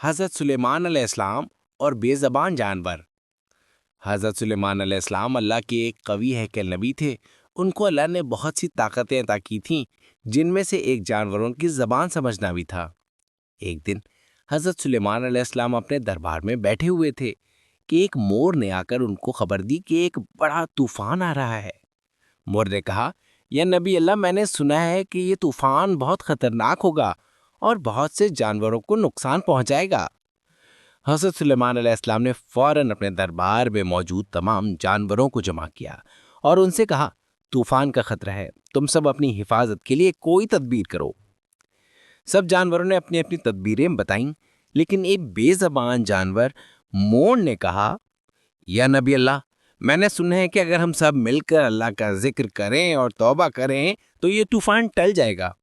हज़रत सुलेमान अलैहिस्सलाम और बेज़बान जानवर। हज़रत सुलेमान अलैहिस्सलाम अल्लाह के एक कवी हैकल नबी थे। उनको अल्लाह ने बहुत सी ताकतें अता की थीं, जिनमें से एक जानवरों की ज़बान समझना भी था। एक दिन हज़रत सुलेमान अलैहिस्सलाम अपने दरबार में बैठे हुए थे कि एक मोर ने आकर उनको खबर दी कि एक बड़ा तूफान आ रहा है। मोर ने कहा, या नबी अल्लाह, मैंने सुना है कि ये तूफान बहुत खतरनाक होगा और बहुत से जानवरों को नुकसान पहुंचाएगा। हज़रत सुलेमान अलैहिस्सलाम ने फौरन अपने दरबार में मौजूद तमाम जानवरों को जमा किया और उनसे कहा, तूफान का खतरा है, तुम सब अपनी हिफाजत के लिए कोई तदबीर करो। सब जानवरों ने अपनी अपनी तदबीरें बताईं, लेकिन एक बेज़बान जानवर मोर ने कहा, या नबी अल्लाह, मैंने सुना है कि अगर हम सब मिलकर अल्लाह का जिक्र करें और तौबा करें तो ये तूफान टल जाएगा।